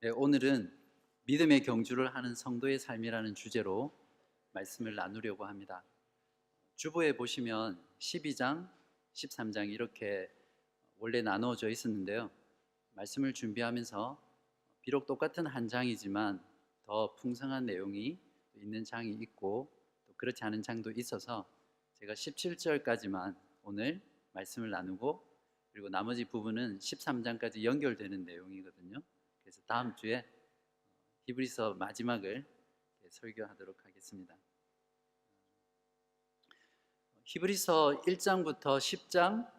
네, 오늘은 믿음의 경주를 하는 성도의 삶이라는 주제로 말씀을 나누려고 합니다. 주보에 보시면 12장, 13장 이렇게 원래 나누어져 있었는데요. 말씀을 준비하면서 비록 똑같은 한 장이지만 더 풍성한 내용이 있는 장이 있고 또 그렇지 않은 장도 있어서 제가 17절까지만 오늘 말씀을 나누고, 그리고 나머지 부분은 13장까지 연결되는 내용이거든요. 그래서 다음 주에 히브리서 마지막을 설교하도록 하겠습니다. 히브리서 1장부터 10장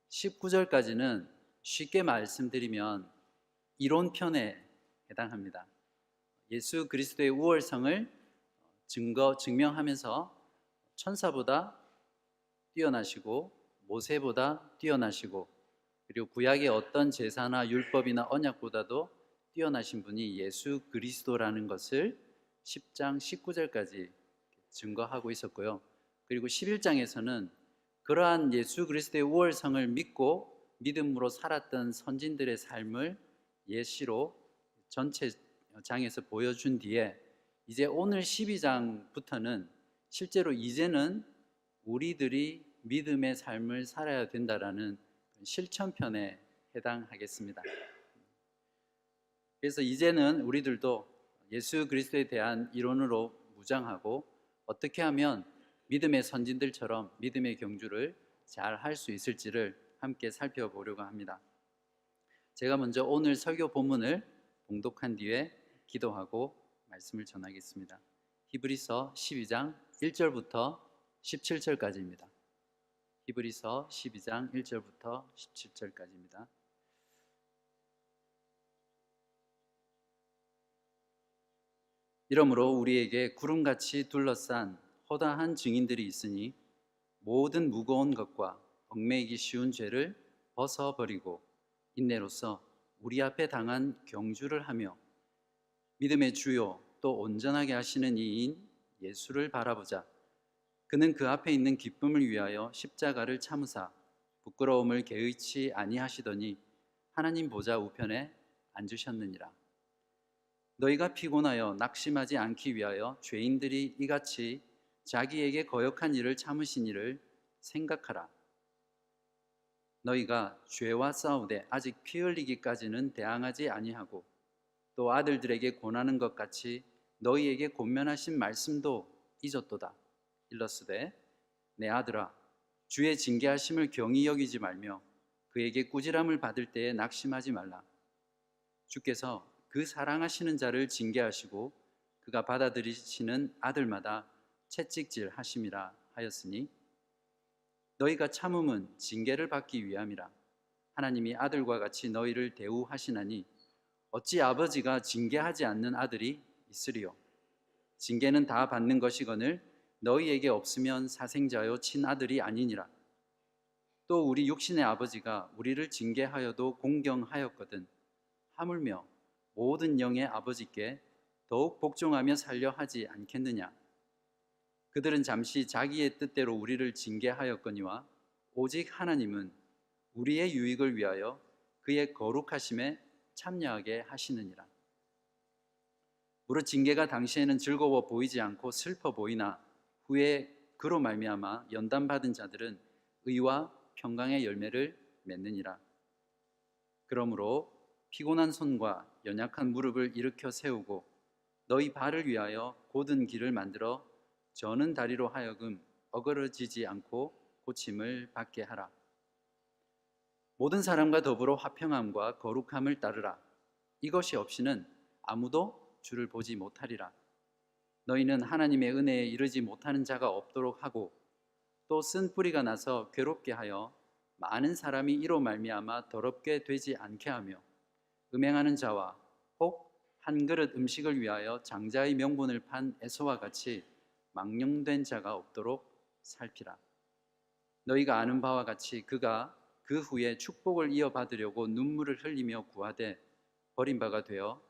19절까지는 쉽게 말씀드리면 이론편에 해당합니다. 예수 그리스도의 우월성을 증명하면서 천사보다 뛰어나시고 모세보다 뛰어나시고, 그리고 구약의 어떤 제사나 율법이나 언약보다도 뛰어나신 분이 예수 그리스도라는 것을 10장 19절까지 증거하고 있었고요. 그리고 11장에서는 그러한 예수 그리스도의 우월성을 믿고 믿음으로 살았던 선진들의 삶을 예시로 전체 장에서 보여준 뒤에 이제 오늘 12장부터는 실제로 이제는 우리들이 믿음의 삶을 살아야 된다라는 실천편에 해당하겠습니다. 그래서 이제는 우리들도 예수 그리스도에 대한 이론으로 무장하고 어떻게 하면 믿음의 선진들처럼 믿음의 경주를 잘 할 수 있을지를 함께 살펴보려고 합니다. 제가 먼저 오늘 설교 본문을 봉독한 뒤에 기도하고 말씀을 전하겠습니다. 히브리서 12장 1절부터 17절까지입니다. 히브리서 12장 1절부터 17절까지입니다. 이러므로 우리에게 구름같이 둘러싼 허다한 증인들이 있으니 모든 무거운 것과 얽매이기 쉬운 죄를 벗어버리고 인내로써 우리 앞에 당한 경주를 하며 믿음의 주요 또 온전하게 하시는 이인 예수를 바라보자. 그는 그 앞에 있는 기쁨을 위하여 십자가를 참으사 부끄러움을 개의치 아니하시더니 하나님 보좌 우편에 앉으셨느니라. 너희가 피곤하여 낙심하지 않기 위하여 죄인들이 이같이 자기에게 거역한 일을 참으신 이를 생각하라. 너희가 죄와 싸우되 아직 피 흘리기까지는 대항하지 아니하고 또 아들들에게 권하는 것 같이 너희에게 권면하신 말씀도 잊었도다. 일러스되 내 아들아, 주의 징계하심을 경히 여기지 말며 그에게 꾸지람을 받을 때에 낙심하지 말라. 주께서 그 사랑하시는 자를 징계하시고 그가 받아들이시는 아들마다 채찍질 하심이라 하였으니 너희가 참음은 징계를 받기 위함이라. 하나님이 아들과 같이 너희를 대우하시나니 어찌 아버지가 징계하지 않는 아들이 있으리요. 징계는 다 받는 것이거늘 너희에게 없으면 사생자요 친아들이 아니니라. 또 우리 육신의 아버지가 우리를 징계하여도 공경하였거든 하물며 모든 영의 아버지께 더욱 복종하며 살려 하지 않겠느냐. 그들은 잠시 자기의 뜻대로 우리를 징계하였거니와 오직 하나님은 우리의 유익을 위하여 그의 거룩하심에 참여하게 하시느니라. 무릇 징계가 당시에는 즐거워 보이지 않고 슬퍼 보이나 후에 그로 말미암아 연단받은 자들은 의와 평강의 열매를 맺느니라. 그러므로 피곤한 손과 연약한 무릎을 일으켜 세우고 너희 발을 위하여 곧은 길을 만들어 저는 다리로 하여금 어그러지지 않고 고침을 받게 하라. 모든 사람과 더불어 화평함과 거룩함을 따르라. 이것이 없이는 아무도 주를 보지 못하리라. 너희는 하나님의 은혜에 이르지 못하는 자가 없도록 하고 또 쓴 뿌리가 나서 괴롭게 하여 많은 사람이 이로 말미암아 더럽게 되지 않게 하며 음행하는 자와 혹 한 그릇 음식을 위하여 장자의 명분을 판 에서와 같이 망령된 자가 없도록 살피라. 너희가 아는 바와 같이 그가 그 후에 축복을 이어받으려고 눈물을 흘리며 구하되 버림바가 되어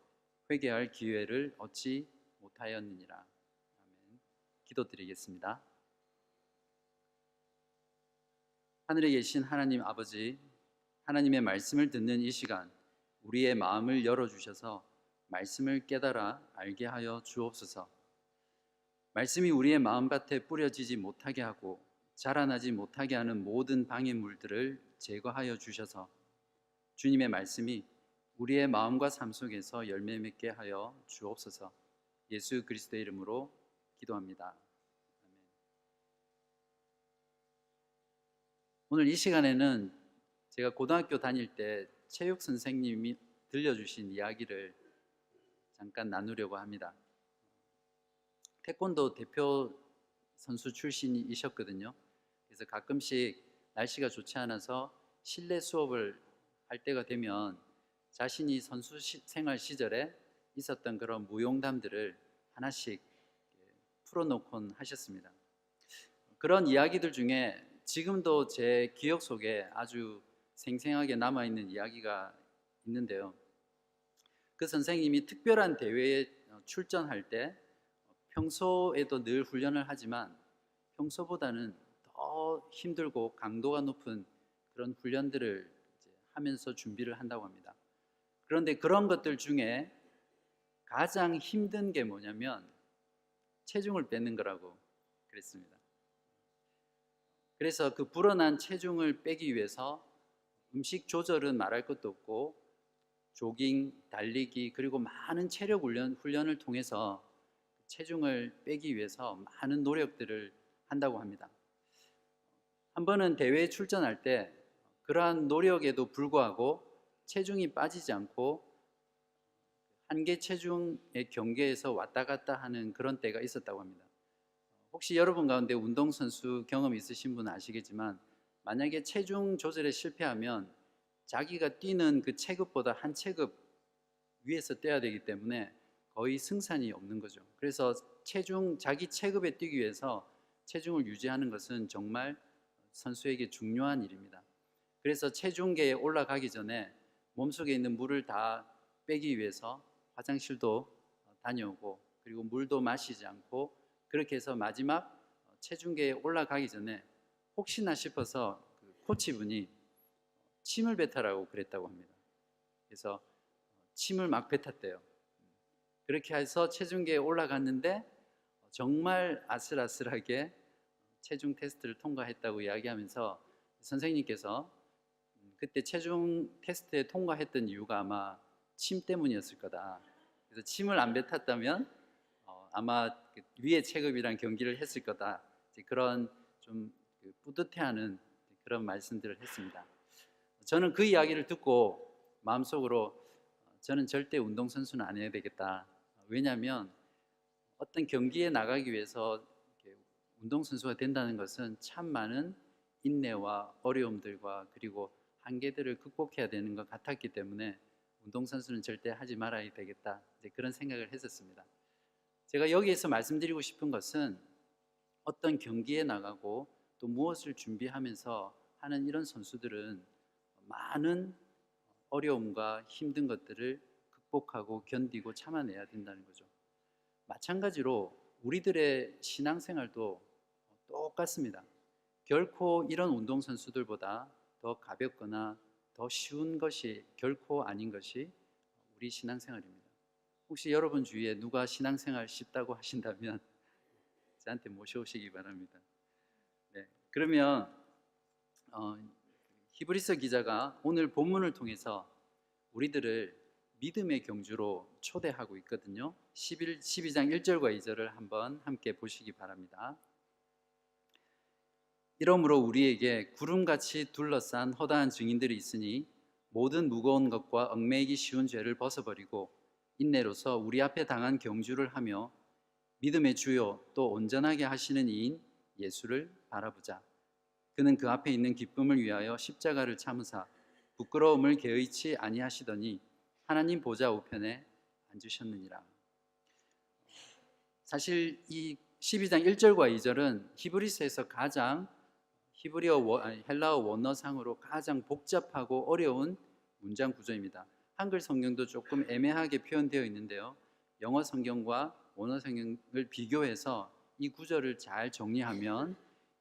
회개할 기회를 얻지 못하였느니라. 아멘. 기도드리겠습니다. 하늘에 계신 하나님 아버지, 하나님의 말씀을 듣는 이 시간 우리의 마음을 열어주셔서 말씀을 깨달아 알게 하여 주옵소서. 말씀이 우리의 마음밭에 뿌려지지 못하게 하고 자라나지 못하게 하는 모든 방해물들을 제거하여 주셔서 주님의 말씀이 우리의 마음과 삶 속에서 열매 맺게 하여 주옵소서. 예수 그리스도의 이름으로 기도합니다. 아멘. 오늘 이 시간에는 제가 고등학교 다닐 때 체육 선생님이 들려주신 이야기를 잠깐 나누려고 합니다. 태권도 대표 선수 출신이셨거든요. 그래서 가끔씩 날씨가 좋지 않아서 실내 수업을 할 때가 되면 자신이 선수 생활 시절에 있었던 그런 무용담들을 하나씩 풀어놓곤 하셨습니다. 그런 이야기들 중에 지금도 제 기억 속에 아주 생생하게 남아있는 이야기가 있는데요. 그 선생님이 특별한 대회에 출전할 때 평소에도 늘 훈련을 하지만 평소보다는 더 힘들고 강도가 높은 그런 훈련들을 하면서 준비를 한다고 합니다. 그런데 그런 것들 중에 가장 힘든 게 뭐냐면 체중을 빼는 거라고 그랬습니다. 그래서 그 불어난 체중을 빼기 위해서 음식 조절은 말할 것도 없고 조깅, 달리기, 그리고 많은 체력 훈련을 통해서 체중을 빼기 위해서 많은 노력들을 한다고 합니다. 한 번은 대회에 출전할 때 그러한 노력에도 불구하고 체중이 빠지지 않고 한계 체중의 경계에서 왔다 갔다 하는 그런 때가 있었다고 합니다. 혹시 여러분 가운데 운동선수 경험 있으신 분은 아시겠지만 만약에 체중 조절에 실패하면 자기가 뛰는 그 체급보다 한 체급 위에서 뛰어야 되기 때문에 거의 승산이 없는 거죠. 그래서 자기 체급에 뛰기 위해서 체중을 유지하는 것은 정말 선수에게 중요한 일입니다. 그래서 체중계에 올라가기 전에 몸속에 있는 물을 다 빼기 위해서 화장실도 다녀오고 그리고 물도 마시지 않고 그렇게 해서 마지막 체중계에 올라가기 전에 혹시나 싶어서 그 코치분이 침을 뱉으라고 그랬다고 합니다. 그래서 침을 막 뱉었대요. 그렇게 해서 체중계에 올라갔는데 정말 아슬아슬하게 체중 테스트를 통과했다고 이야기하면서 선생님께서 그때 체중 테스트에 통과했던 이유가 아마 침 때문이었을 거다. 그래서 침을 안 뱉었다면 아마 위의 체급이랑 경기를 했을 거다. 그런 좀 뿌듯해하는 그런 말씀들을 했습니다. 저는 그 이야기를 듣고 마음속으로 저는 절대 운동선수는 안 해야 되겠다. 왜냐하면 어떤 경기에 나가기 위해서 운동선수가 된다는 것은 참 많은 인내와 어려움들과 그리고 한계들을 극복해야 되는 것 같았기 때문에 운동선수는 절대 하지 말아야 되겠다. 그런 생각을 했었습니다. 제가 여기에서 말씀드리고 싶은 것은 어떤 경기에 나가고 또 무엇을 준비하면서 하는 이런 선수들은 많은 어려움과 힘든 것들을 극복하고 견디고 참아내야 된다는 거죠. 마찬가지로 우리들의 신앙생활도 똑같습니다. 결코 이런 운동선수들보다 더 가볍거나 더 쉬운 것이 결코 아닌 것이 우리 신앙생활입니다. 혹시 여러분 주위에 누가 신앙생활 쉽다고 하신다면 저한테 모셔오시기 바랍니다. 네, 그러면 히브리서 기자가 오늘 본문을 통해서 우리들을 믿음의 경주로 초대하고 있거든요. 12장 1절과 2절을 한번 함께 보시기 바랍니다. 이러므로 우리에게 구름같이 둘러싼 허다한 증인들이 있으니 모든 무거운 것과 얽매이기 쉬운 죄를 벗어버리고 인내로서 우리 앞에 당한 경주를 하며 믿음의 주요 또 온전하게 하시는 이인 예수를 바라보자. 그는 그 앞에 있는 기쁨을 위하여 십자가를 참으사 부끄러움을 개의치 아니하시더니 하나님 보좌 우편에 앉으셨느니라. 사실 이 12장 1절과 2절은 히브리서에서 가장 헬라어 원어상으로 가장 복잡하고 어려운 문장 구조입니다. 한글 성경도 조금 애매하게 표현되어 있는데요. 영어 성경과 원어 성경을 비교해서 이 구절을 잘 정리하면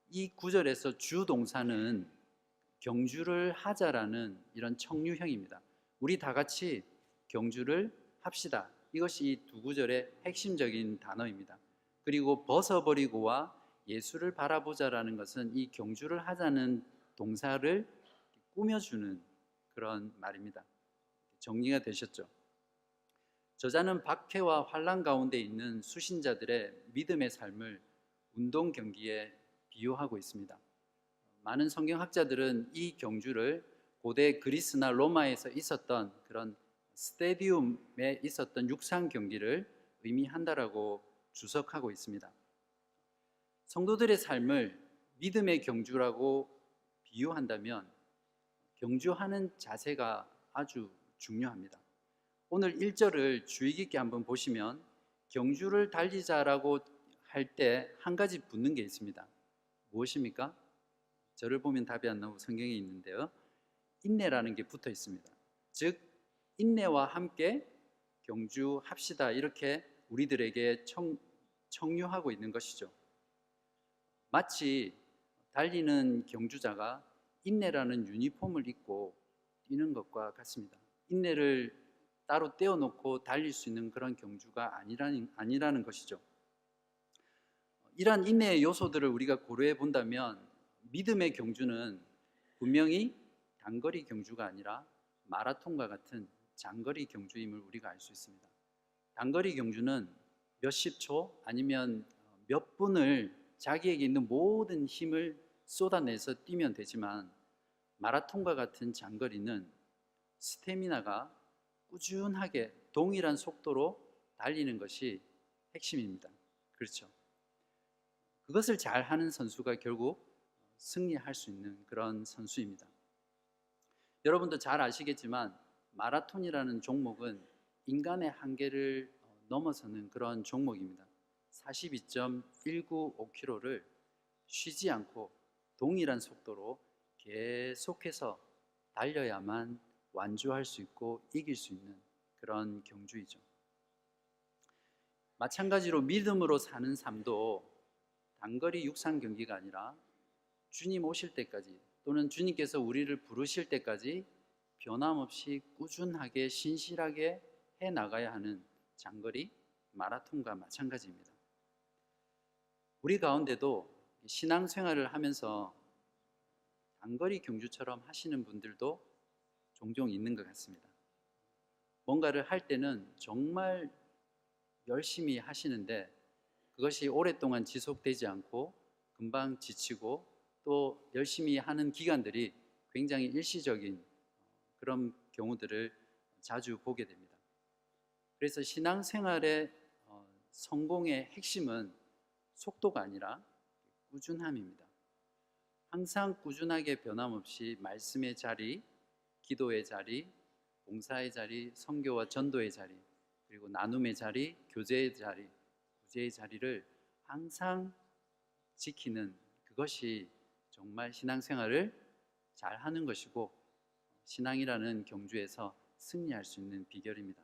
이 구절에서 주 동사는 경주를 하자라는 이런 청유형입니다. 우리 다 같이 경주를 합시다. 이것이 이 두 구절의 핵심적인 단어입니다. 그리고 벗어버리고와 예수를 바라보자라는 것은 이 경주를 하자는 동사를 꾸며주는 그런 말입니다. 정리가 되셨죠? 저자는 박해와 환난 가운데 있는 수신자들의 믿음의 삶을 운동 경기에 비유하고 있습니다. 많은 성경학자들은 이 경주를 고대 그리스나 로마에서 있었던 그런 스테디움에 있었던 육상 경기를 의미한다라고 주석하고 있습니다. 성도들의 삶을 믿음의 경주라고 비유한다면 경주하는 자세가 아주 중요합니다. 오늘 1절을 주의 깊게 한번 보시면 경주를 달리자라고 할 때 한 가지 붙는 게 있습니다. 무엇입니까? 저를 보면 답이 안 나오고 성경에 있는데요. 인내라는 게 붙어 있습니다. 즉 인내와 함께 경주합시다 이렇게 우리들에게 청유하고 있는 것이죠. 마치 달리는 경주자가 인내라는 유니폼을 입고 뛰는 것과 같습니다. 인내를 따로 떼어놓고 달릴 수 있는 그런 경주가 아니라는 것이죠. 이러한 인내의 요소들을 우리가 고려해 본다면 믿음의 경주는 분명히 단거리 경주가 아니라 마라톤과 같은 장거리 경주임을 우리가 알 수 있습니다. 단거리 경주는 몇십 초 아니면 몇 분을 자기에게 있는 모든 힘을 쏟아내서 뛰면 되지만 마라톤과 같은 장거리는 스태미나가 꾸준하게 동일한 속도로 달리는 것이 핵심입니다. 그렇죠? 그것을 잘 하는 선수가 결국 승리할 수 있는 그런 선수입니다. 여러분도 잘 아시겠지만 마라톤이라는 종목은 인간의 한계를 넘어서는 그런 종목입니다. 42.195km를 쉬지 않고 동일한 속도로 계속해서 달려야만 완주할 수 있고 이길 수 있는 그런 경주이죠. 마찬가지로 믿음으로 사는 삶도 단거리 육상 경기가 아니라 주님 오실 때까지 또는 주님께서 우리를 부르실 때까지 변함없이 꾸준하게 신실하게 해나가야 하는 장거리 마라톤과 마찬가지입니다. 우리 가운데도 신앙생활을 하면서 단거리 경주처럼 하시는 분들도 종종 있는 것 같습니다. 뭔가를 할 때는 정말 열심히 하시는데 그것이 오랫동안 지속되지 않고 금방 지치고 또 열심히 하는 기간들이 굉장히 일시적인 그런 경우들을 자주 보게 됩니다. 그래서 신앙생활의 성공의 핵심은 속도가 아니라 꾸준함입니다. 항상 꾸준하게 변함없이 말씀의 자리, 기도의 자리, 봉사의 자리, 선교와 전도의 자리, 그리고 나눔의 자리, 교제의 자리, 구제의 자리를 항상 지키는 그것이 정말 신앙생활을 잘 하는 것이고 신앙이라는 경주에서 승리할 수 있는 비결입니다.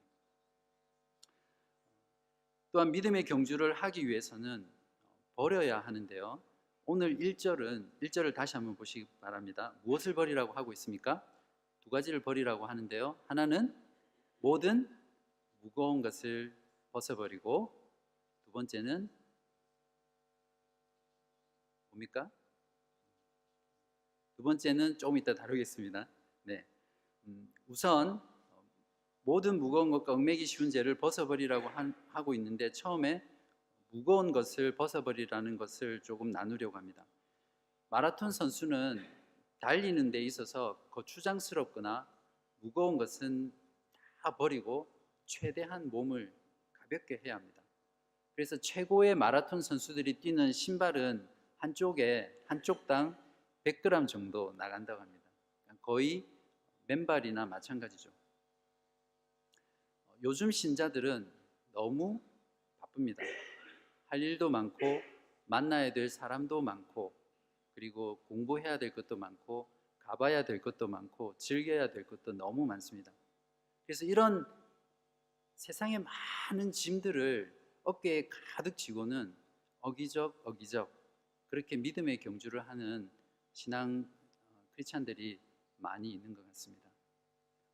또한 믿음의 경주를 하기 위해서는 버려야 하는데요. 오늘 1절을 다시 한번 보시기 바랍니다. 무엇을 버리라고 하고 있습니까? 두 가지를 버리라고 하는데요. 하나는 모든 무거운 것을 벗어버리고 두 번째는 뭡니까? 두 번째는 조금 이따 다루겠습니다. 네, 우선 모든 무거운 것과 얽매기 쉬운 죄를 벗어버리라고 하고 있는데 처음에 무거운 것을 벗어버리라는 것을 조금 나누려고 합니다. 마라톤 선수는 달리는 데 있어서 거추장스럽거나 무거운 것은 다 버리고 최대한 몸을 가볍게 해야 합니다. 그래서 최고의 마라톤 선수들이 뛰는 신발은 한쪽당 100g 정도 나간다고 합니다. 거의 맨발이나 마찬가지죠. 요즘 신자들은 너무 바쁩니다. 할 일도 많고 만나야 될 사람도 많고 그리고 공부해야 될 것도 많고 가봐야 될 것도 많고 즐겨야 될 것도 너무 많습니다. 그래서 이런 세상의 많은 짐들을 어깨에 가득 지고는 어기적 그렇게 믿음의 경주를 하는 신앙 크리스찬들이 많이 있는 것 같습니다.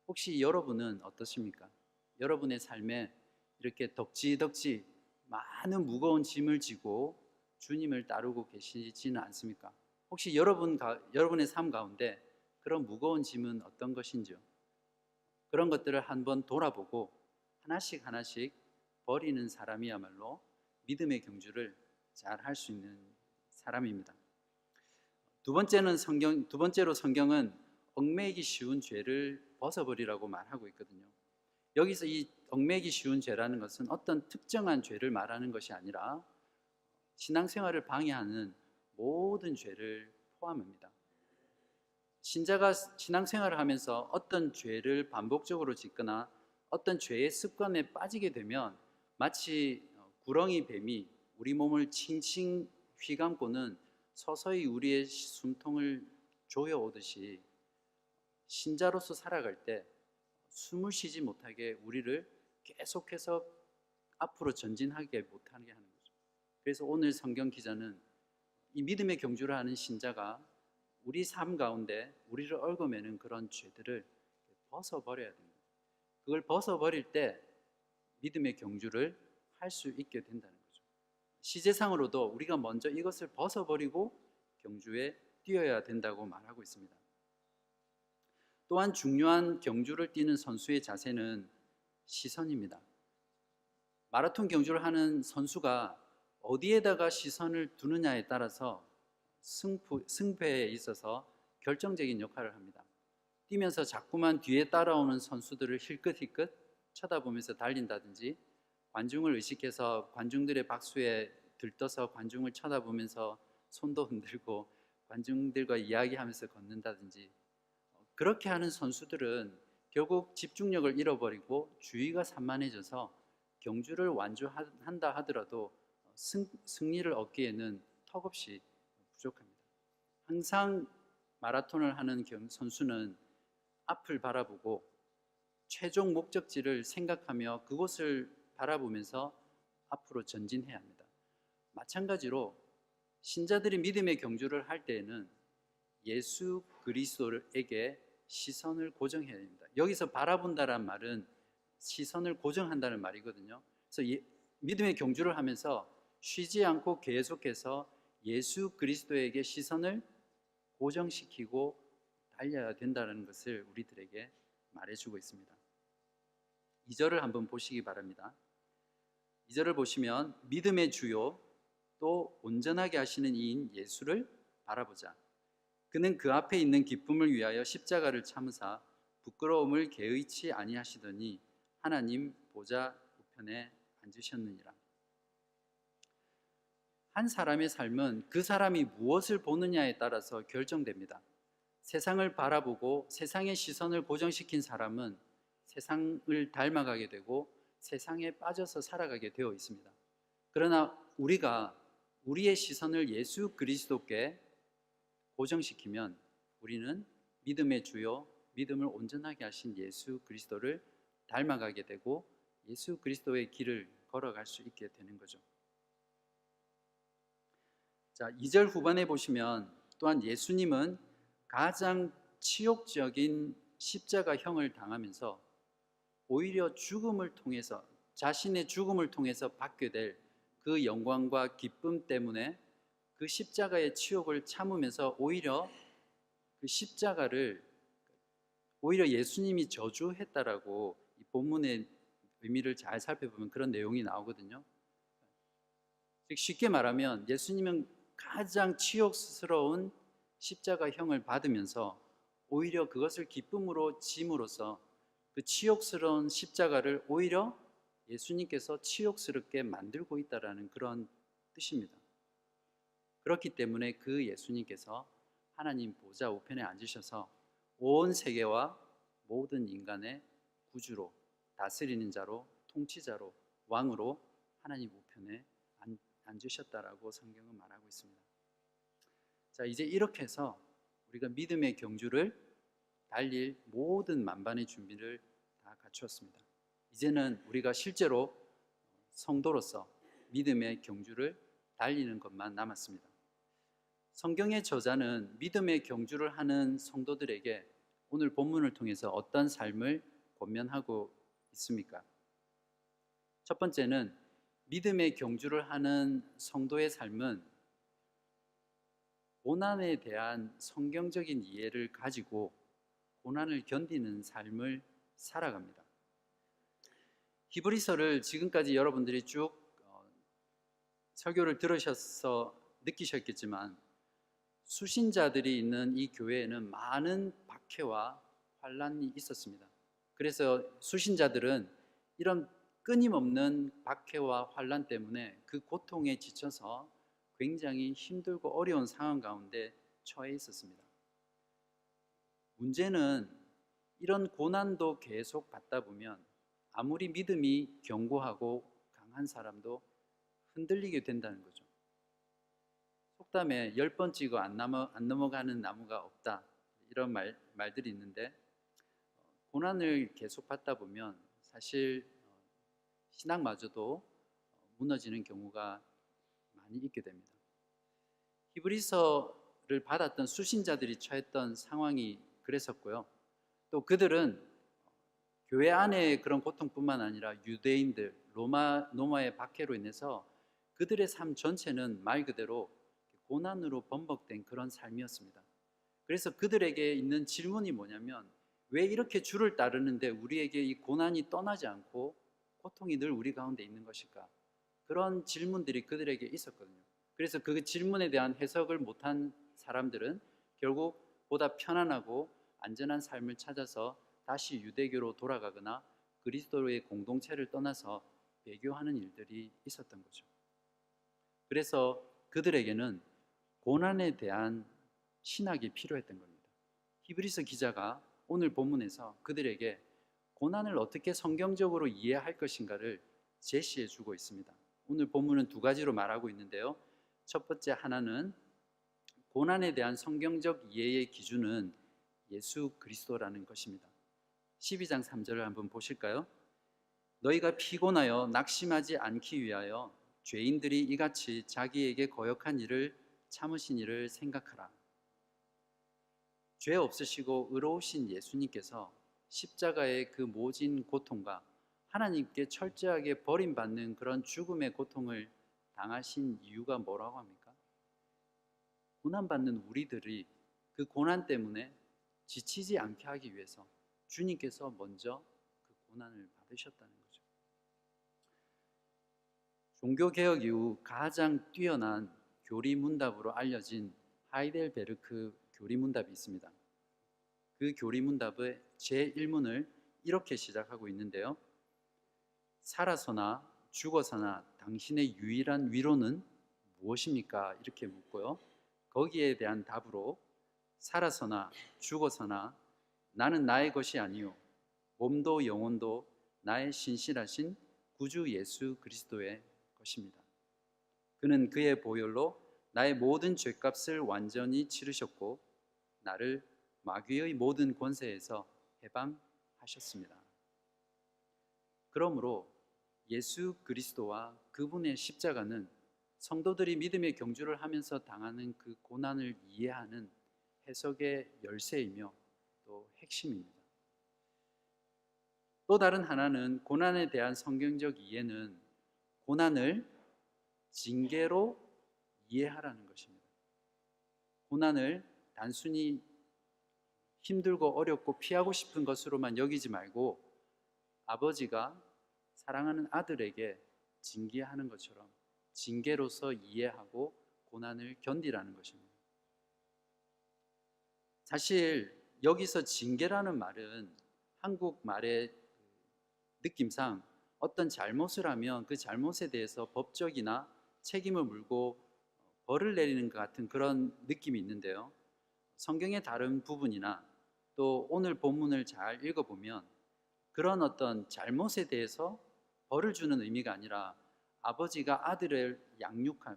혹시 여러분은 어떠십니까? 여러분의 삶에 이렇게 덕지덕지 많은 무거운 짐을 지고 주님을 따르고 계시지는 않습니까? 혹시 여러분의 삶 가운데 그런 무거운 짐은 어떤 것인지요? 그런 것들을 한번 돌아보고 하나씩 하나씩 버리는 사람이야말로 믿음의 경주를 잘 할 수 있는 사람입니다. 두 번째로 성경은 얽매이기 쉬운 죄를 벗어버리라고 말하고 있거든요. 여기서 이 얽매이기 쉬운 죄라는 것은 어떤 특정한 죄를 말하는 것이 아니라 신앙생활을 방해하는 모든 죄를 포함합니다. 신자가 신앙생활을 하면서 어떤 죄를 반복적으로 짓거나 어떤 죄의 습관에 빠지게 되면 마치 구렁이 뱀이 우리 몸을 칭칭 휘감고는 서서히 우리의 숨통을 조여오듯이 신자로서 살아갈 때 숨을 쉬지 못하게 우리를 계속해서 앞으로 전진하게 못하게 하는 거죠. 그래서 오늘 성경 기자는 이 믿음의 경주를 하는 신자가 우리 삶 가운데 우리를 얽어매는 그런 죄들을 벗어버려야 됩니다. 그걸 벗어버릴 때 믿음의 경주를 할 수 있게 된다는 거죠. 시제상으로도 우리가 먼저 이것을 벗어버리고 경주에 뛰어야 된다고 말하고 있습니다. 또한 중요한 경주를 뛰는 선수의 자세는 시선입니다. 마라톤 경주를 하는 선수가 어디에다가 시선을 두느냐에 따라서 승패에 있어서 결정적인 역할을 합니다. 뛰면서 자꾸만 뒤에 따라오는 선수들을 힐끗힐끗 쳐다보면서 달린다든지, 관중을 의식해서 관중들의 박수에 들떠서 관중을 쳐다보면서 손도 흔들고 관중들과 이야기하면서 걷는다든지, 그렇게 하는 선수들은 결국 집중력을 잃어버리고 주의가 산만해져서 경주를 완주한다 하더라도 승리를 얻기에는 턱없이 부족합니다. 항상 마라톤을 하는 선수는 앞을 바라보고 최종 목적지를 생각하며 그곳을 바라보면서 앞으로 전진해야 합니다. 마찬가지로 신자들이 믿음의 경주를 할 때에는 예수 그리스도에게 시선을 고정해야 됩니다. 여기서 바라본다란 말은 시선을 고정한다는 말이거든요. 그래서 믿음의 경주를 하면서 쉬지 않고 계속해서 예수 그리스도에게 시선을 고정시키고 달려야 된다는 것을 우리들에게 말해주고 있습니다. 2절을 한번 보시기 바랍니다. 2절을 보시면 믿음의 주요 또 온전하게 하시는 이인 예수를 바라보자. 그는 그 앞에 있는 기쁨을 위하여 십자가를 참으사 부끄러움을 개의치 아니하시더니 하나님 보좌 우편에 앉으셨느니라. 한 사람의 삶은 그 사람이 무엇을 보느냐에 따라서 결정됩니다. 세상을 바라보고 세상의 시선을 고정시킨 사람은 세상을 닮아가게 되고 세상에 빠져서 살아가게 되어 있습니다. 그러나 우리가 우리의 시선을 예수 그리스도께 고정시키면 우리는 믿음의 주요, 믿음을 온전하게 하신 예수 그리스도를 닮아가게 되고 예수 그리스도의 길을 걸어갈 수 있게 되는 거죠. 자, 2절 후반에 보시면 또한 예수님은 가장 치욕적인 십자가형을 당하면서 오히려 죽음을 통해서 자신의 죽음을 통해서 받게 될 그 영광과 기쁨 때문에 그 십자가의 치욕을 참으면서 오히려 그 십자가를 오히려 예수님이 저주했다라고 이 본문의 의미를 잘 살펴보면 그런 내용이 나오거든요. 즉 쉽게 말하면 예수님은 가장 치욕스러운 십자가형을 받으면서 오히려 그것을 기쁨으로 짐으로써 그 치욕스러운 십자가를 오히려 예수님께서 치욕스럽게 만들고 있다라는 그런 뜻입니다. 그렇기 때문에 그 예수님께서 하나님 보좌 우편에 앉으셔서 온 세계와 모든 인간의 구주로, 다스리는 자로, 통치자로, 왕으로 하나님 우편에 앉으셨다라고 성경은 말하고 있습니다. 자, 이제 이렇게 해서 우리가 믿음의 경주를 달릴 모든 만반의 준비를 다 갖추었습니다. 이제는 우리가 실제로 성도로서 믿음의 경주를 달리는 것만 남았습니다. 성경의 저자는 믿음의 경주를 하는 성도들에게 오늘 본문을 통해서 어떤 삶을 권면하고 있습니까? 첫 번째는 믿음의 경주를 하는 성도의 삶은 고난에 대한 성경적인 이해를 가지고 고난을 견디는 삶을 살아갑니다. 히브리서를 지금까지 여러분들이 쭉 설교를 들으셔서 느끼셨겠지만 수신자들이 있는 이 교회에는 많은 박해와 환난이 있었습니다. 그래서 수신자들은 이런 끊임없는 박해와 환난 때문에 그 고통에 지쳐서 굉장히 힘들고 어려운 상황 가운데 처해 있었습니다. 문제는 이런 고난도 계속 받다 보면 아무리 믿음이 견고하고 강한 사람도 흔들리게 된다는 거죠. 속담에 10번 찍어 안 넘어가는 나무가 없다, 이런 말들이 있는데 고난을 계속 받다 보면 사실 신앙마저도 무너지는 경우가 많이 있게 됩니다. 히브리서를 받았던 수신자들이 처했던 상황이 그랬었고요. 또 그들은 교회 안의 그런 고통뿐만 아니라 유대인들, 로마의 박해로 인해서 그들의 삶 전체는 말 그대로 고난으로 범벅된 그런 삶이었습니다. 그래서 그들에게 있는 질문이 뭐냐면, 왜 이렇게 주를 따르는데 우리에게 이 고난이 떠나지 않고 고통이 늘 우리 가운데 있는 것일까? 그런 질문들이 그들에게 있었거든요. 그래서 그 질문에 대한 해석을 못한 사람들은 결국 보다 편안하고 안전한 삶을 찾아서 다시 유대교로 돌아가거나 그리스도의 공동체를 떠나서 배교하는 일들이 있었던 거죠. 그래서 그들에게는 고난에 대한 신학이 필요했던 겁니다. 히브리서 기자가 오늘 본문에서 그들에게 고난을 어떻게 성경적으로 이해할 것인가를 제시해 주고 있습니다. 오늘 본문은 두 가지로 말하고 있는데요. 첫 번째 하나는 고난에 대한 성경적 이해의 기준은 예수 그리스도라는 것입니다. 12장 3절을 한번 보실까요? 너희가 피곤하여 낙심하지 않기 위하여 죄인들이 이같이 자기에게 거역한 일을 참으신 일을 생각하라. 죄 없으시고 의로우신 예수님께서 십자가의 그 모진 고통과 하나님께 철저하게 버림받는 그런 죽음의 고통을 당하신 이유가 뭐라고 합니까? 고난받는 우리들이 그 고난 때문에 지치지 않게 하기 위해서 주님께서 먼저 그 고난을 받으셨다는 거죠. 종교개혁 이후 가장 뛰어난 교리문답으로 알려진 하이델베르크 교리문답이 있습니다. 그 교리문답의 제1문을 이렇게 시작하고 있는데요. 살아서나 죽어서나 당신의 유일한 위로는 무엇입니까? 이렇게 묻고요. 거기에 대한 답으로 살아서나 죽어서나 나는 나의 것이 아니요 몸도 영혼도 나의 신실하신 구주 예수 그리스도의 것입니다. 그는 그의 보혈로 나의 모든 죄값을 완전히 치르셨고 나를 마귀의 모든 권세에서 해방하셨습니다. 그러므로 예수 그리스도와 그분의 십자가는 성도들이 믿음의 경주를 하면서 당하는 그 고난을 이해하는 해석의 열쇠이며 또 핵심입니다. 또 다른 하나는 고난에 대한 성경적 이해는 고난을 징계로 이해하라는 것입니다. 고난을 단순히 힘들고 어렵고 피하고 싶은 것으로만 여기지 말고 아버지가 사랑하는 아들에게 징계하는 것처럼 징계로서 이해하고 고난을 견디라는 것입니다. 사실 여기서 징계라는 말은 한국말의 느낌상 어떤 잘못을 하면 그 잘못에 대해서 법적이나 책임을 물고 벌을 내리는 것 같은 그런 느낌이 있는데요. 성경의 다른 부분이나 또 오늘 본문을 잘 읽어보면 그런 어떤 잘못에 대해서 벌을 주는 의미가 아니라 아버지가 아들을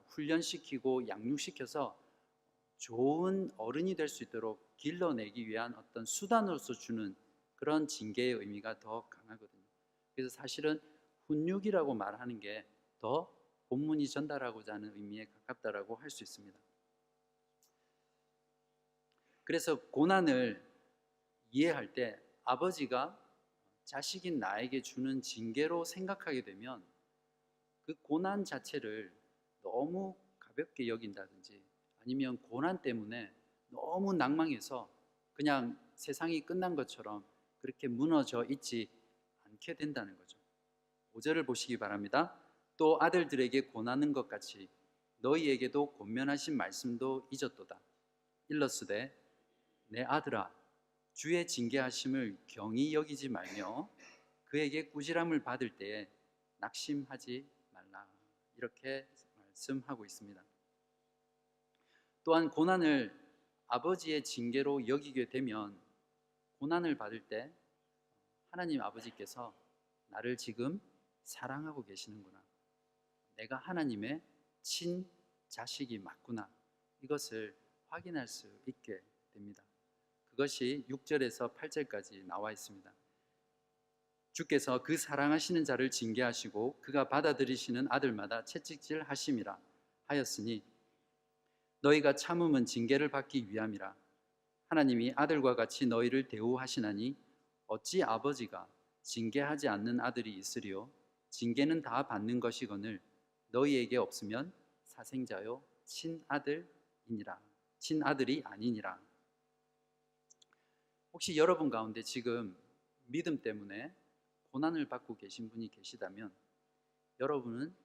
훈련시키고 양육시켜서 좋은 어른이 될 수 있도록 길러내기 위한 어떤 수단으로서 주는 그런 징계의 의미가 더 강하거든요. 그래서 사실은 훈육이라고 말하는 게 더 본문이 전달하고자 하는 의미에 가깝다라고 할 수 있습니다. 그래서 고난을 이해할 때 아버지가 자식인 나에게 주는 징계로 생각하게 되면 그 고난 자체를 너무 가볍게 여긴다든지 아니면 고난 때문에 너무 낭망해서 그냥 세상이 끝난 것처럼 그렇게 무너져 있지 않게 된다는 거죠. 5절을 보시기 바랍니다. 또 아들들에게 권하는 것 같이 너희에게도 권면하신 말씀도 잊었도다. 일러스되 내 아들아 주의 징계하심을 경히 여기지 말며 그에게 꾸지람을 받을 때에 낙심하지 말라. 이렇게 말씀하고 있습니다. 또한 고난을 아버지의 징계로 여기게 되면 고난을 받을 때 하나님 아버지께서 나를 지금 사랑하고 계시는구나. 내가 하나님의 친자식이 맞구나. 이것을 확인할 수 있게 됩니다. 그것이 6절에서 8절까지 나와 있습니다. 주께서 그 사랑하시는 자를 징계하시고 그가 받아들이시는 아들마다 채찍질 하심이라 하였으니 너희가 참음은 징계를 받기 위함이라. 하나님이 아들과 같이 너희를 대우하시나니 어찌 아버지가 징계하지 않는 아들이 있으리요. 징계는 다 받는 것이거늘 너희에게 없으면 사생자요 친아들이 아니니라. 혹시 여러분 가운데 지금 믿음 때문에 고난을 받고 계신 분이 계시다면 여러분은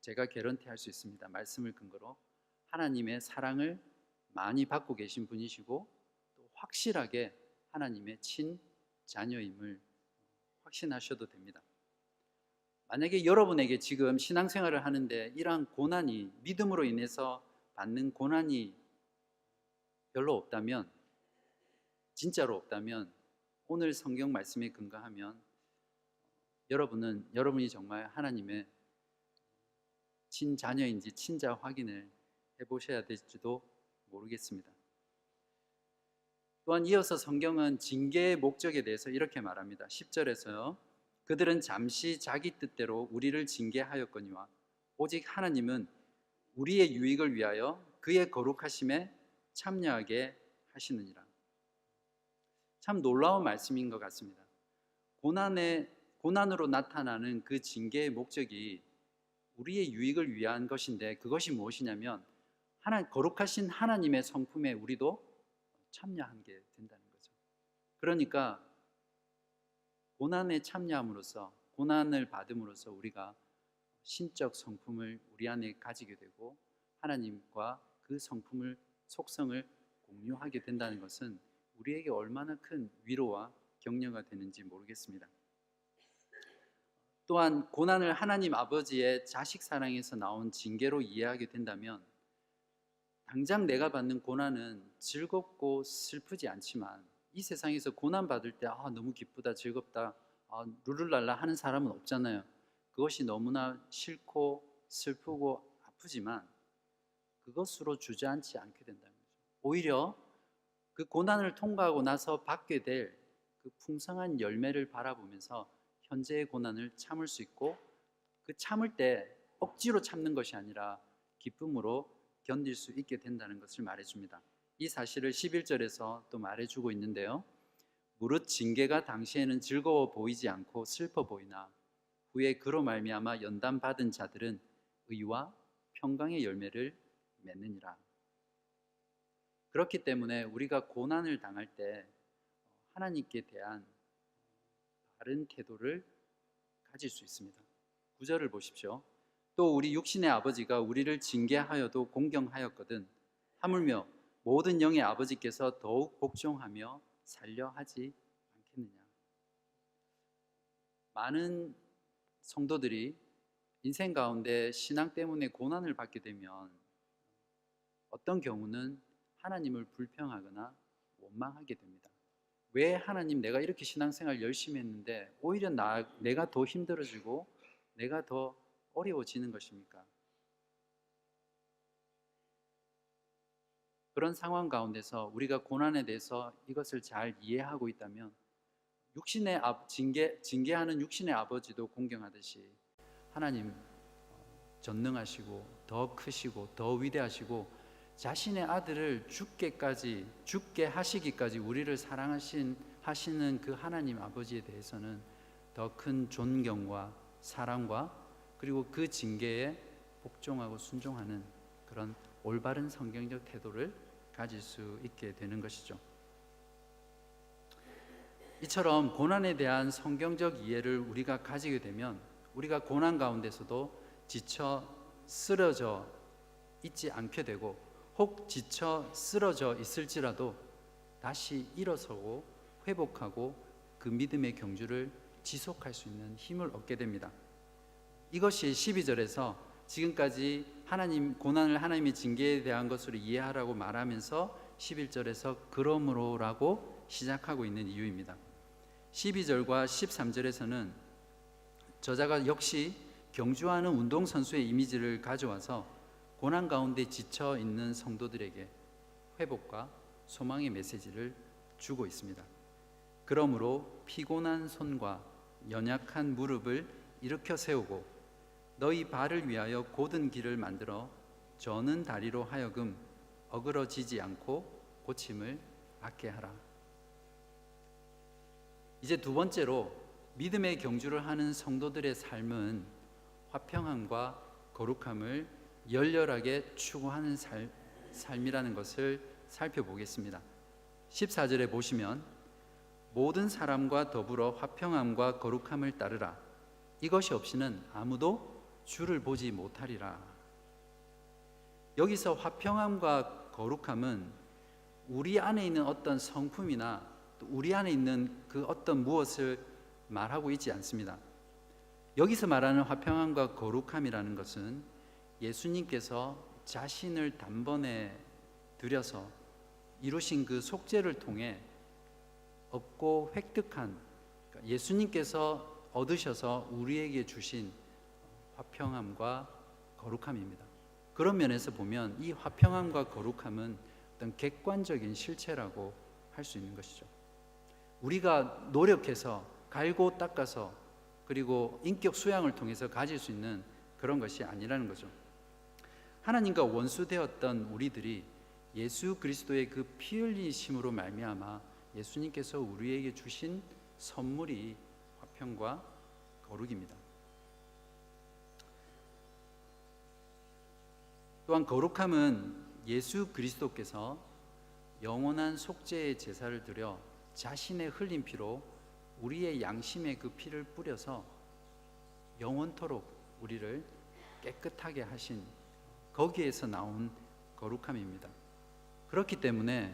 제가 개런티할 수 있습니다. 말씀을 근거로 하나님의 사랑을 많이 받고 계신 분이시고 또 확실하게 하나님의 친자녀임을 확신하셔도 됩니다. 만약에 여러분에게 지금 신앙생활을 하는데 이러한 고난이 믿음으로 인해서 받는 고난이 별로 없다면, 진짜로 없다면 오늘 성경 말씀에 근거하면 여러분이 정말 하나님의 친자녀인지 친자 확인을 해보셔야 될지도 모르겠습니다. 또한 이어서 성경은 징계의 목적에 대해서 이렇게 말합니다. 10절에서요. 그들은 잠시 자기 뜻대로 우리를 징계하였거니와 오직 하나님은 우리의 유익을 위하여 그의 거룩하심에 참여하게 하시느니라. 참 놀라운 말씀인 것 같습니다. 고난으로 나타나는 그 징계의 목적이 우리의 유익을 위한 것인데 그것이 무엇이냐면 거룩하신 하나님의 성품에 우리도 참여하게 된다는 거죠. 그러니까 고난에 참여함으로써, 고난을 받음으로써 우리가 신적 성품을 우리 안에 가지게 되고 하나님과 그 성품을, 속성을 공유하게 된다는 것은 우리에게 얼마나 큰 위로와 격려가 되는지 모르겠습니다. 또한 고난을 하나님 아버지의 자식 사랑에서 나온 징계로 이해하게 된다면 당장 내가 받는 고난은 즐겁고 슬프지 않지만 이 세상에서 고난받을 때 너무 기쁘다, 즐겁다, 룰루랄라 하는 사람은 없잖아요. 그것이 너무나 싫고 슬프고 아프지만 그것으로 주저앉지 않게 된다는 거죠. 오히려 그 고난을 통과하고 나서 받게 될 그 풍성한 열매를 바라보면서 현재의 고난을 참을 수 있고 그 참을 때 억지로 참는 것이 아니라 기쁨으로 견딜 수 있게 된다는 것을 말해줍니다. 이 사실을 11절에서 또 말해주고 있는데요. 무릇 징계가 당시에는 즐거워 보이지 않고 슬퍼 보이나 후에 그로 말미암아 연단 받은 자들은 의와 평강의 열매를 맺느니라. 그렇기 때문에 우리가 고난을 당할 때 하나님께 대한 바른 태도를 가질 수 있습니다. 9절을 보십시오. 또 우리 육신의 아버지가 우리를 징계하여도 공경하였거든 하물며 모든 영의 아버지께서 더욱 복종하며 살려 하지 않겠느냐. 많은 성도들이 인생 가운데 신앙 때문에 고난을 받게 되면 어떤 경우는 하나님을 불평하거나 원망하게 됩니다. 왜 하나님, 내가 이렇게 신앙생활 열심히 했는데 오히려 내가 더 힘들어지고 내가 더 어려워지는 것입니까? 그런 상황 가운데서 우리가 고난에 대해서 이것을 잘 이해하고 있다면 징계하는 육신의 아버지도 공경하듯이 하나님 전능하시고 더 크시고 더 위대하시고 자신의 아들을 죽게 하시기까지 우리를 하시는 그 하나님 아버지에 대해서는 더 큰 존경과 사랑과 그리고 그 징계에 복종하고 순종하는 그런 올바른 성경적 태도를 가질 수 있게 되는 것이죠. 이처럼 고난에 대한 성경적 이해를 우리가 가지게 되면 우리가 고난 가운데서도 지쳐 쓰러져 있지 않게 되고, 혹 지쳐 쓰러져 있을지라도 다시 일어서고 회복하고 그 믿음의 경주를 지속할 수 있는 힘을 얻게 됩니다. 이것이 12절에서 지금까지 고난을 하나님의 징계에 대한 것으로 이해하라고 말하면서 11절에서 그러므로라고 시작하고 있는 이유입니다. 12절과 13절에서는 저자가 역시 경주하는 운동선수의 이미지를 가져와서 고난 가운데 지쳐 있는 성도들에게 회복과 소망의 메시지를 주고 있습니다. 그러므로 피곤한 손과 연약한 무릎을 일으켜 세우고 너희 발을 위하여 곧은 길을 만들어 저는 다리로 하여금 어그러지지 않고 고침을 받게 하라. 이제 두 번째로 믿음의 경주를 하는 성도들의 삶은 화평함과 거룩함을 열렬하게 추구하는 삶이라는 것을 살펴보겠습니다. 14절에 보시면 모든 사람과 더불어 화평함과 거룩함을 따르라. 이것이 없이는 아무도 주를 보지 못하리라. 여기서 화평함과 거룩함은 우리 안에 있는 어떤 성품이나 또 우리 안에 있는 그 어떤 무엇을 말하고 있지 않습니다. 여기서 말하는 화평함과 거룩함이라는 것은 예수님께서 자신을 단번에 들여서 이루신 그 속죄를 통해 얻고 획득한, 예수님께서 얻으셔서 우리에게 주신 화평함과 거룩함입니다. 그런 면에서 보면 이 화평함과 거룩함은 어떤 객관적인 실체라고 할 수 있는 것이죠. 우리가 노력해서 갈고 닦아서 그리고 인격 수양을 통해서 가질 수 있는 그런 것이 아니라는 거죠. 하나님과 원수되었던 우리들이 예수 그리스도의 그 피 흘리심으로 말미암아 예수님께서 우리에게 주신 선물이 화평과 거룩입니다. 또한 거룩함은 예수 그리스도께서 영원한 속죄의 제사를 드려 자신의 흘린 피로 우리의 양심의 그 피를 뿌려서 영원토록 우리를 깨끗하게 하신 거기에서 나온 거룩함입니다. 그렇기 때문에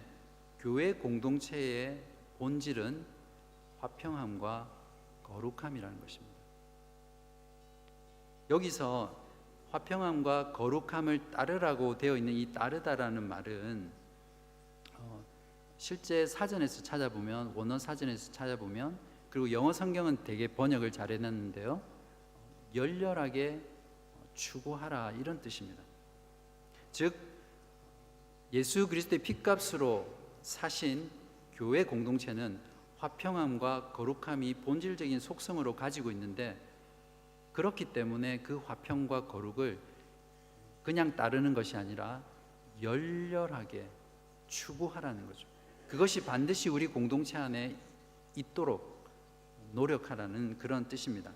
교회 공동체의 본질은 화평함과 거룩함이라는 것입니다. 여기서 화평함과 거룩함을 따르라고 되어 있는 이 따르다라는 말은 실제 사전에서 찾아보면, 원어 사전에서 찾아보면, 그리고 영어 성경은 되게 번역을 잘 해놨는데요, 열렬하게 추구하라 이런 뜻입니다. 즉 예수 그리스도의 핏값으로 사신 교회 공동체는 화평함과 거룩함이 본질적인 속성으로 가지고 있는데, 그렇기 때문에 그 화평과 거룩을 그냥 따르는 것이 아니라 열렬하게 추구하라는 거죠. 그것이 반드시 우리 공동체 안에 있도록 노력하라는 그런 뜻입니다.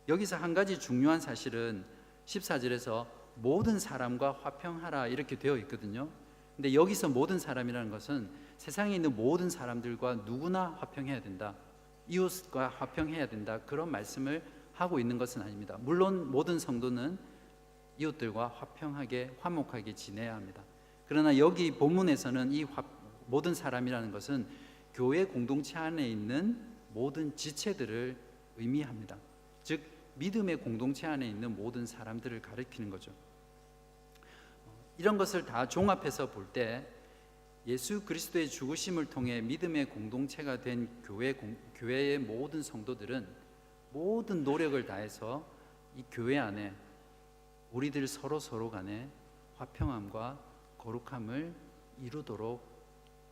여기서 한 가지 중요한 사실은 14절에서 모든 사람과 화평하라 이렇게 되어 있거든요. 근데 여기서 모든 사람이라는 것은 세상에 있는 모든 사람들과 누구나 화평해야 된다, 이웃과 화평해야 된다, 그런 말씀을 하고 있는 것은 아닙니다. 물론 모든 성도는 이웃들과 화평하게 화목하게 지내야 합니다. 그러나 여기 본문에서는 이 모든 사람이라는 것은 교회 공동체 안에 있는 모든 지체들을 의미합니다. 즉 믿음의 공동체 안에 있는 모든 사람들을 가리키는 거죠. 이런 것을 다 종합해서 볼 때 예수 그리스도의 죽으심을 통해 믿음의 공동체가 된 교회의 모든 성도들은 모든 노력을 다해서 이 교회 안에 우리들 서로 간에 화평함과 거룩함을 이루도록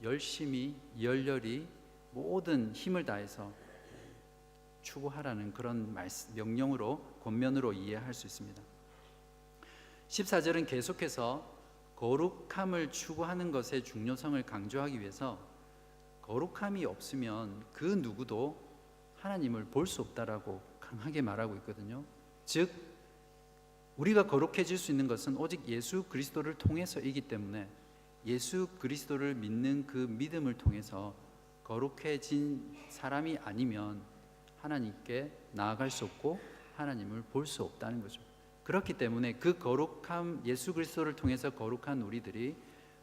열심히 열렬히 모든 힘을 다해서 추구하라는 그런 명령으로, 권면으로 이해할 수 있습니다. 14절은 계속해서 거룩함을 추구하는 것의 중요성을 강조하기 위해서 거룩함이 없으면 그 누구도 하나님을 볼 수 없다라고 강하게 말하고 있거든요. 즉 우리가 거룩해질 수 있는 것은 오직 예수 그리스도를 통해서이기 때문에 예수 그리스도를 믿는 그 믿음을 통해서 거룩해진 사람이 아니면 하나님께 나아갈 수 없고 하나님을 볼 수 없다는 거죠. 그렇기 때문에 그 거룩함, 예수 그리스도를 통해서 거룩한 우리들이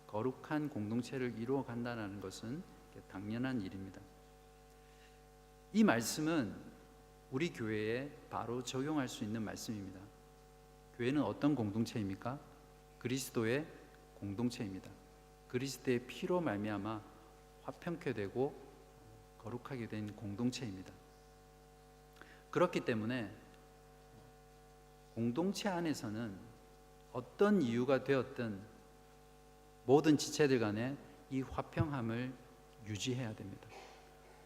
거룩한 공동체를 이루어 간다는 것은 당연한 일입니다. 이 말씀은 우리 교회에 바로 적용할 수 있는 말씀입니다. 교회는 어떤 공동체입니까? 그리스도의 공동체입니다. 그리스도의 피로 말미암아 화평케 되고 거룩하게 된 공동체입니다. 그렇기 때문에 공동체 안에서는 어떤 이유가 되었든 모든 지체들 간에 이 화평함을 유지해야 됩니다.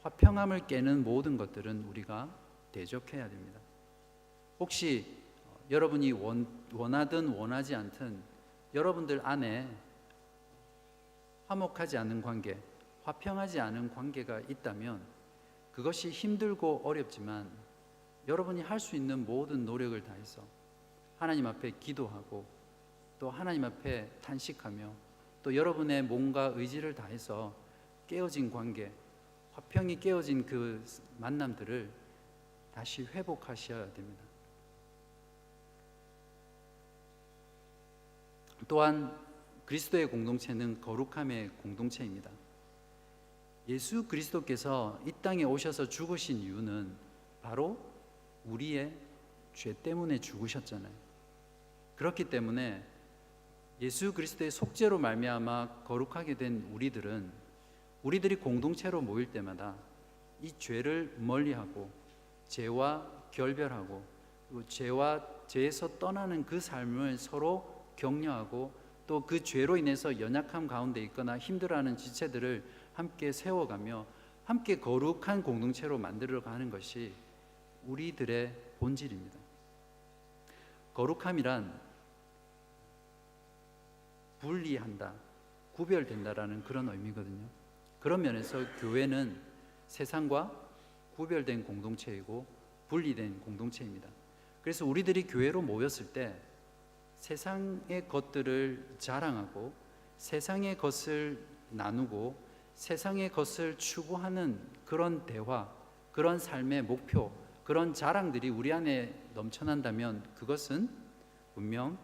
화평함을 깨는 모든 것들은 우리가 대적해야 됩니다. 혹시 여러분이 원하든 원하지 않든 여러분들 안에 화목하지 않은 관계, 화평하지 않은 관계가 있다면 그것이 힘들고 어렵지만 여러분이 할 수 있는 모든 노력을 다해서 하나님 앞에 기도하고 또 하나님 앞에 탄식하며 또 여러분의 몸과 의지를 다해서 깨어진 관계, 화평이 깨어진 그 만남들을 다시 회복하셔야 됩니다. 또한 그리스도의 공동체는 거룩함의 공동체입니다. 예수 그리스도께서 이 땅에 오셔서 죽으신 이유는 바로 우리의 죄 때문에 죽으셨잖아요. 그렇기 때문에 예수 그리스도의 속죄로 말미암아 거룩하게 된 우리들이 공동체로 모일 때마다 이 죄를 멀리하고 죄와 결별하고 죄에서 떠나는 그 삶을 서로 격려하고 또 그 죄로 인해서 연약함 가운데 있거나 힘들어하는 지체들을 함께 세워가며 함께 거룩한 공동체로 만들어가는 것이 우리들의 본질입니다. 거룩함이란 분리한다, 구별된다라는 그런 의미거든요. 그런 면에서 교회는 세상과 구별된 공동체이고 분리된 공동체입니다. 그래서 우리들이 교회로 모였을 때 세상의 것들을 자랑하고 세상의 것을 나누고 세상의 것을 추구하는 그런 대화, 그런 삶의 목표, 그런 자랑들이 우리 안에 넘쳐난다면 그것은 분명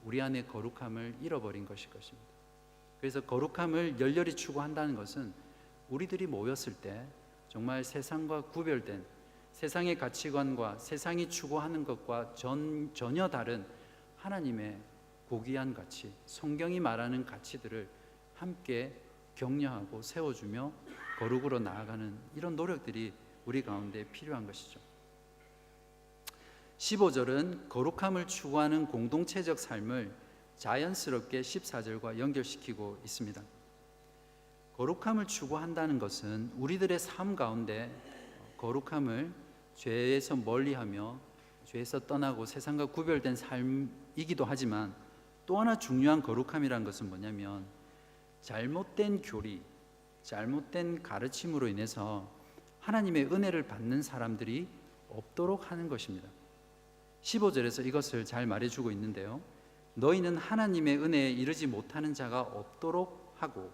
우리 안의 거룩함을 잃어버린 것일 것입니다. 그래서 거룩함을 열렬히 추구한다는 것은 우리들이 모였을 때 정말 세상과 구별된 세상의 가치관과 세상이 추구하는 것과 전혀 다른 하나님의 고귀한 가치, 성경이 말하는 가치들을 함께 격려하고 세워주며 거룩으로 나아가는 이런 노력들이 우리 가운데 필요한 것이죠. 15절은 거룩함을 추구하는 공동체적 삶을 자연스럽게 14절과 연결시키고 있습니다. 거룩함을 추구한다는 것은 우리들의 삶 가운데 거룩함을 죄에서 멀리하며 죄에서 떠나고 세상과 구별된 삶이기도 하지만 또 하나 중요한 거룩함이라는 것은 뭐냐면 잘못된 교리, 잘못된 가르침으로 인해서 하나님의 은혜를 받는 사람들이 없도록 하는 것입니다. 15절에서 이것을 잘 말해주고 있는데요. 너희는 하나님의 은혜에 이르지 못하는 자가 없도록 하고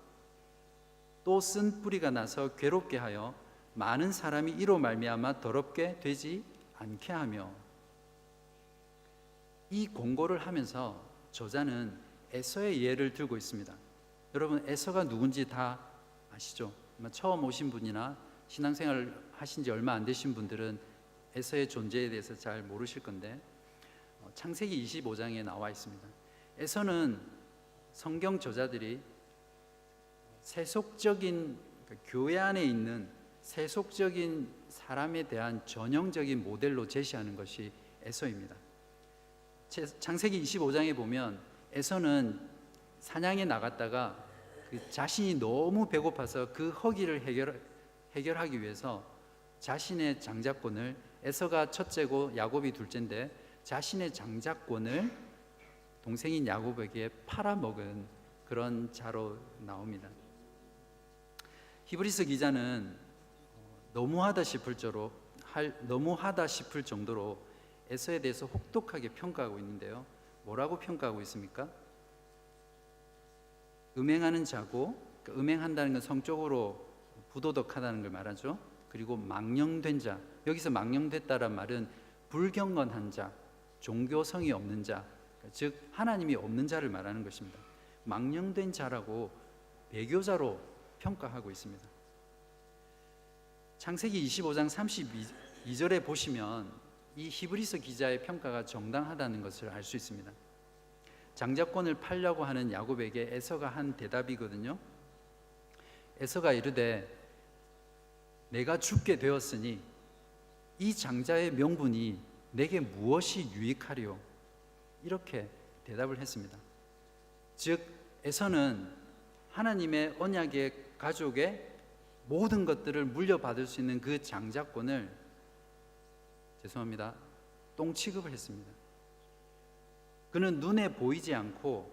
또 쓴 뿌리가 나서 괴롭게 하여 많은 사람이 이로 말미암아 더럽게 되지 않게 하며. 이 공고를 하면서 저자는 에서의 예를 들고 있습니다. 여러분 에서가 누군지 다 아시죠? 처음 오신 분이나 신앙생활 하신 지 얼마 안 되신 분들은 에서의 존재에 대해서 잘 모르실 건데 창세기 25장에 나와 있습니다. 에서는 성경 저자들이 세속적인 교회 안에 있는 세속적인 사람에 대한 전형적인 모델로 제시하는 것이 에서입니다. 창세기 25장에 보면 에서는 사냥에 나갔다가 자신이 너무 배고파서 그 허기를 해결하기 위해서 자신의 장자권을, 에서가 첫째고 야곱이 둘째인데 자신의 장자권을 동생인 야곱에게 팔아먹은 그런 자로 나옵니다. 히브리서 기자는 너무하다 싶을 정도로 에서에 대해서 혹독하게 평가하고 있는데요. 뭐라고 평가하고 있습니까? 음행하는 자고, 음행한다는 건 성적으로 부도덕하다는 걸 말하죠. 그리고 망령된 자, 여기서 망령됐다란 말은 불경건한 자, 종교성이 없는 자, 즉 하나님이 없는 자를 말하는 것입니다. 망령된 자라고 배교자로 평가하고 있습니다. 창세기 25장 32절에 보시면 이 히브리서 기자의 평가가 정당하다는 것을 알 수 있습니다. 장자권을 팔려고 하는 야곱에게 에서가 한 대답이거든요. 에서가 이르되 내가 죽게 되었으니 이 장자의 명분이 내게 무엇이 유익하리요? 이렇게 대답을 했습니다. 즉 에서는 하나님의 언약의 가족의 모든 것들을 물려받을 수 있는 그 장자권을 똥 취급을 했습니다. 그는 눈에 보이지 않고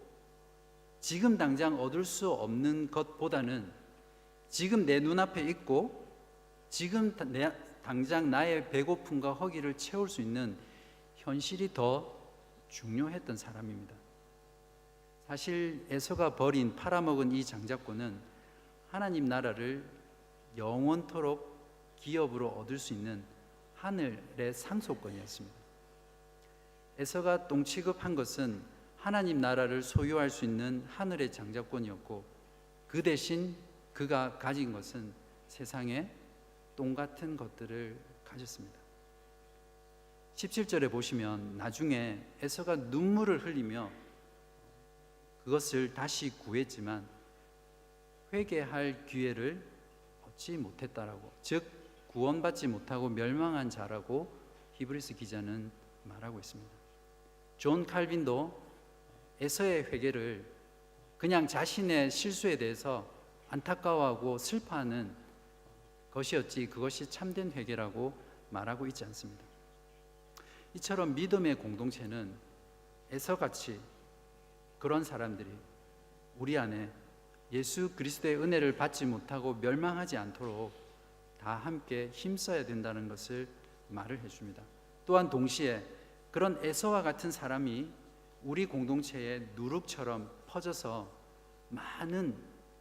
지금 당장 얻을 수 없는 것보다는 지금 내 눈앞에 있고 지금 당장 나의 배고픔과 허기를 채울 수 있는 현실이 더 중요했던 사람입니다. 사실 에서가 버린 팔아먹은 이 장자권은 하나님 나라를 영원토록 기업으로 얻을 수 있는 하늘의 상속권이었습니다. 에서가 똥 취급한 것은 하나님 나라를 소유할 수 있는 하늘의 장자권이었고, 그 대신 그가 가진 것은 세상에 똥 같은 것들을 가졌습니다. 17절에 보시면 나중에 에서가 눈물을 흘리며 그것을 다시 구했지만 회개할 기회를 얻지 못했다라고, 즉 구원받지 못하고 멸망한 자라고 히브리서 기자는 말하고 있습니다. 존 칼빈도 에서의 회개를 그냥 자신의 실수에 대해서 안타까워하고 슬퍼하는 것이었지 그것이 참된 회개라고 말하고 있지 않습니다. 이처럼 믿음의 공동체는 에서같이 그런 사람들이 우리 안에 예수 그리스도의 은혜를 받지 못하고 멸망하지 않도록 다 함께 힘써야 된다는 것을 말을 해줍니다. 또한 동시에 그런 에서와 같은 사람이 우리 공동체에 누룩처럼 퍼져서 많은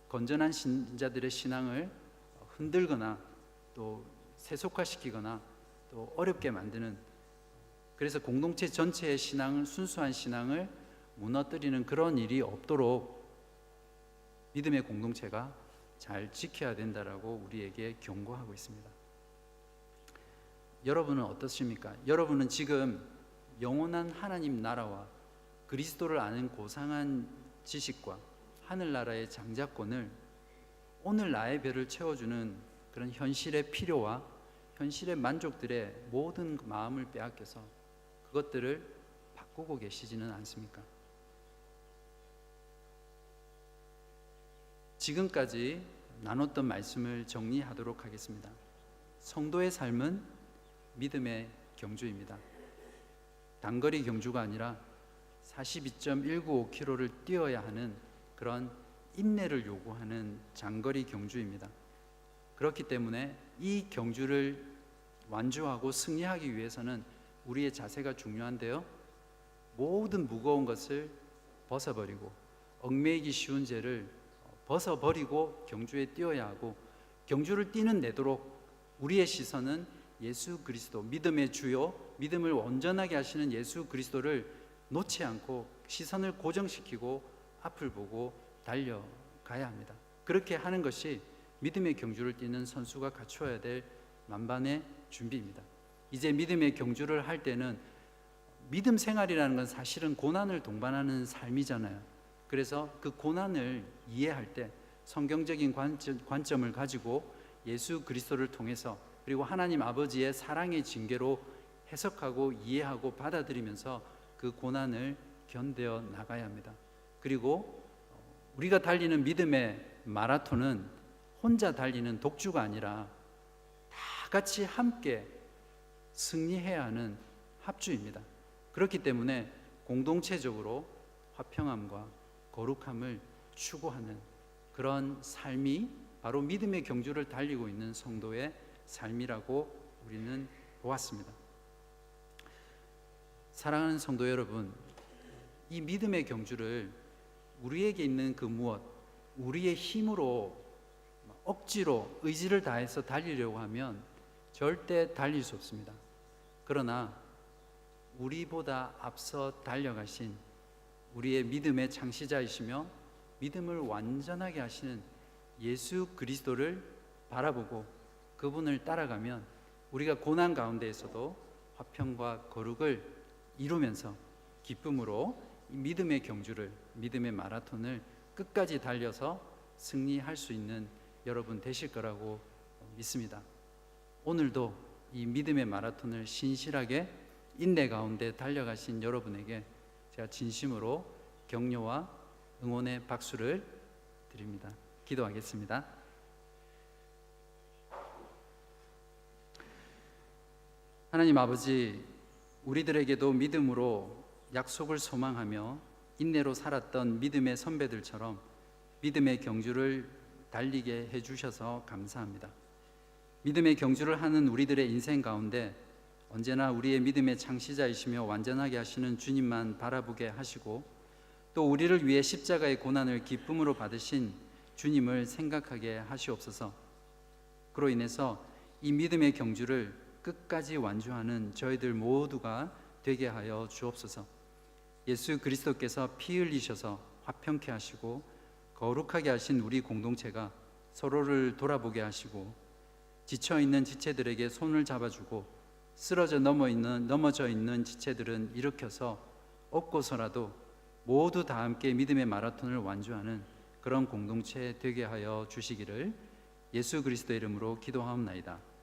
건전한 신자들의 신앙을 흔들거나 또 세속화시키거나 또 어렵게 만드는, 그래서 공동체 전체의 신앙을, 순수한 신앙을 무너뜨리는 그런 일이 없도록 믿음의 공동체가 잘 지켜야 된다라고 우리에게 경고하고 있습니다. 여러분은 어떻습니까? 여러분은 지금 영원한 하나님 나라와 그리스도를 아는 고상한 지식과 하늘나라의 장자권을 오늘 나의 배를 채워주는 그런 현실의 필요와 현실의 만족들의 모든 마음을 빼앗겨서 그것들을 바꾸고 계시지는 않습니까? 지금까지 나눴던 말씀을 정리하도록 하겠습니다. 성도의 삶은 믿음의 경주입니다. 단거리 경주가 아니라 42.195km를 뛰어야 하는 그런 인내를 요구하는 장거리 경주입니다. 그렇기 때문에 이 경주를 완주하고 승리하기 위해서는 우리의 자세가 중요한데요, 모든 무거운 것을 벗어버리고 얽매이기 쉬운 죄를 벗어버리고 경주에 뛰어야 하고, 경주를 뛰는 내도록 우리의 시선은 예수 그리스도, 믿음의 주요, 믿음을 온전하게 하시는 예수 그리스도를 놓지 않고 시선을 고정시키고 앞을 보고 달려가야 합니다. 그렇게 하는 것이 믿음의 경주를 뛰는 선수가 갖추어야 될 만반의 준비입니다. 이제 믿음의 경주를 할 때는 믿음 생활이라는 건 사실은 고난을 동반하는 삶이잖아요. 그래서 그 고난을 이해할 때 성경적인 관점을 가지고 예수 그리스도를 통해서, 그리고 하나님 아버지의 사랑의 징계로 해석하고 이해하고 받아들이면서 그 고난을 견뎌 나가야 합니다. 그리고 우리가 달리는 믿음의 마라톤은 혼자 달리는 독주가 아니라 다 같이 함께 승리해야 하는 합주입니다. 그렇기 때문에 공동체적으로 화평함과 거룩함을 추구하는 그런 삶이 바로 믿음의 경주를 달리고 있는 성도의 삶이라고 우리는 보았습니다. 사랑하는 성도 여러분, 이 믿음의 경주를 우리에게 있는 그 무엇, 우리의 힘으로 억지로 의지를 다해서 달리려고 하면 절대 달릴 수 없습니다. 그러나 우리보다 앞서 달려가신 우리의 믿음의 창시자이시며 믿음을 완전하게 하시는 예수 그리스도를 바라보고 그분을 따라가면 우리가 고난 가운데에서도 화평과 거룩을 이루면서 기쁨으로 이 믿음의 경주를, 믿음의 마라톤을 끝까지 달려서 승리할 수 있는 여러분 되실 거라고 믿습니다. 오늘도 이 믿음의 마라톤을 신실하게 인내 가운데 달려가신 여러분에게 제가 진심으로 격려와 응원의 박수를 드립니다. 기도하겠습니다. 하나님 아버지, 우리들에게도 믿음으로 약속을 소망하며 인내로 살았던 믿음의 선배들처럼 믿음의 경주를 달리게 해주셔서 감사합니다. 믿음의 경주를 하는 우리들의 인생 가운데 언제나 우리의 믿음의 창시자이시며 완전하게 하시는 주님만 바라보게 하시고 또 우리를 위해 십자가의 고난을 기쁨으로 받으신 주님을 생각하게 하시옵소서. 그로 인해서 이 믿음의 경주를 끝까지 완주하는 저희들 모두가 되게 하여 주옵소서. 예수 그리스도께서 피 흘리셔서 화평케 하시고 거룩하게 하신 우리 공동체가 서로를 돌아보게 하시고 지쳐있는 지체들에게 손을 잡아주고 넘어져 있는 지체들은 일으켜서 업고서라도 모두 다 함께 믿음의 마라톤을 완주하는 그런 공동체 되게 하여 주시기를 예수 그리스도의 이름으로 기도하옵나이다.